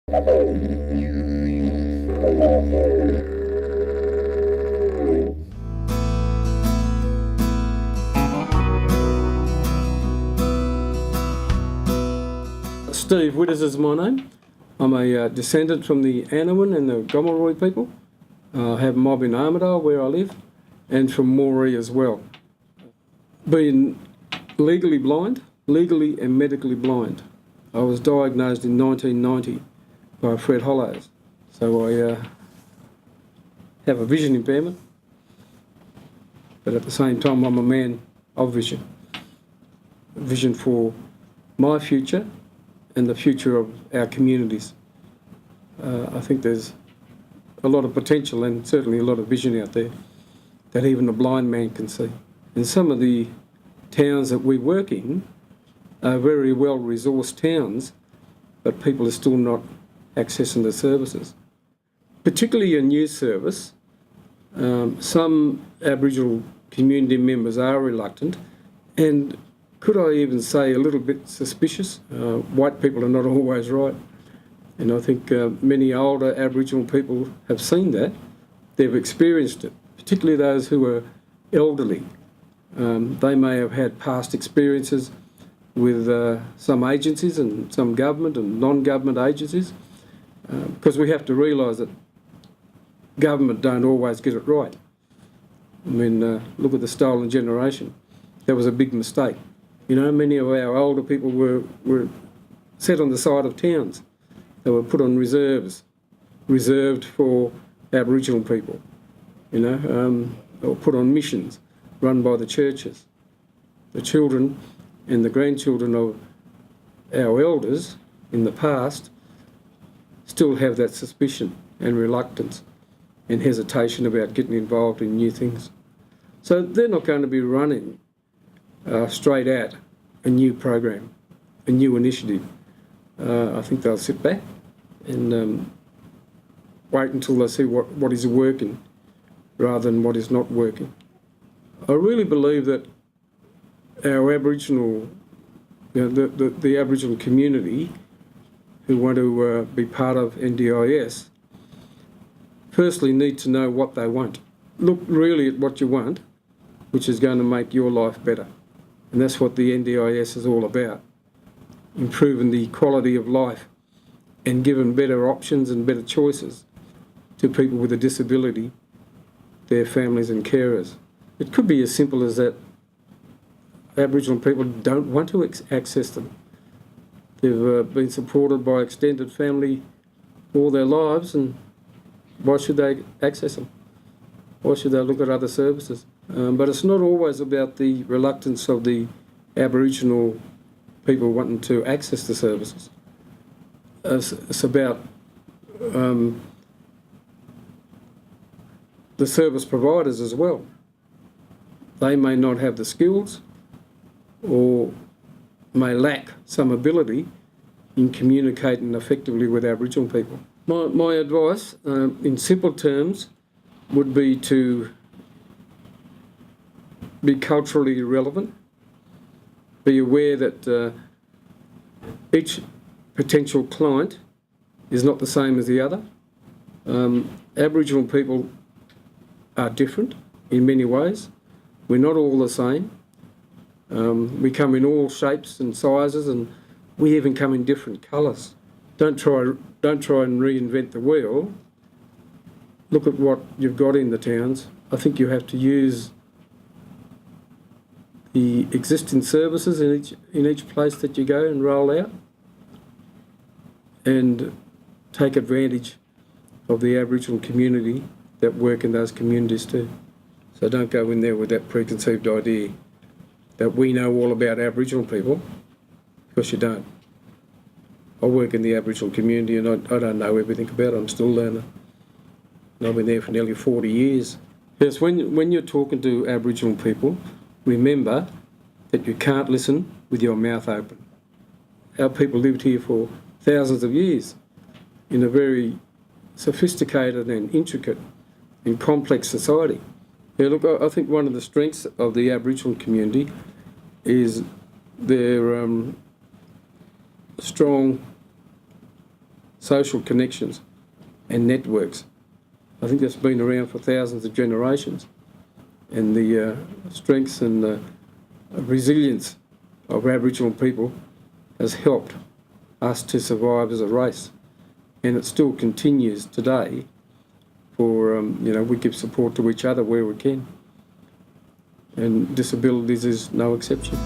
Steve Witters is my name. I'm a descendant from the Anawan and the Gomeroi people. I have a mob in Armidale where I live, and from Moree as well. Being legally and medically blind. I was diagnosed in 1990 by Fred Hollows. So I have a vision impairment, but at the same time I'm a man of vision. Vision for my future and the future of our communities. I think there's a lot of potential and certainly a lot of vision out there that even a blind man can see. And some of the towns that we work in are very well-resourced towns, but people are still not accessing the services. Particularly a news service, some Aboriginal community members are reluctant and could I even say a little bit suspicious. White people are not always right. And I think many older Aboriginal people have seen that. They've experienced it, particularly those who are elderly. They may have had past experiences with some agencies and some government and non-government agencies, because we have to realise that government don't always get it right. I mean, look at the stolen generation. That was a big mistake. You know, many of our older people were set on the side of towns. They were put on reserved for Aboriginal people. You know, they were put on missions run by the churches. The children and the grandchildren of our elders in the past still have that suspicion and reluctance and hesitation about getting involved in new things. So they're not going to be running straight at a new program, a new initiative. I think they'll sit back and wait until they see what is working rather than what is not working. I really believe that our Aboriginal, you know, the Aboriginal community who want to be part of NDIS firstly need to know what they want. Look really at what you want, which is going to make your life better. And that's what the NDIS is all about, improving the quality of life and giving better options and better choices to people with a disability, their families and carers. It could be as simple as that Aboriginal people don't want to access them. They've been supported by extended family all their lives, and why should they access them? Why should they look at other services? But it's not always about the reluctance of the Aboriginal people wanting to access the services. It's about the service providers as well. They may not have the skills or may lack some ability in communicating effectively with Aboriginal people. My advice, in simple terms, would be to be culturally relevant, be aware that each potential client is not the same as the other. Aboriginal people are different in many ways. We're not all the same. We come in all shapes and sizes, and we even come in different colours. Don't try and reinvent the wheel. Look at what you've got in the towns. I think you have to use the existing services in each place that you go and roll out, and take advantage of the Aboriginal community that work in those communities too. So don't go in there with that preconceived idea that we know all about Aboriginal people, because you don't. I work in the Aboriginal community and I don't know everything about it. I'm still learning. And I've been there for nearly 40 years. Yes, when you're talking to Aboriginal people, remember that you can't listen with your mouth open. Our people lived here for thousands of years in a very sophisticated and intricate and complex society. Yeah, look, I think one of the strengths of the Aboriginal community is their strong social connections and networks. I think that's been around for thousands of generations, and the strength and resilience of Aboriginal people has helped us to survive as a race, and it still continues today. For we give support to each other where we can, and disabilities is no exception.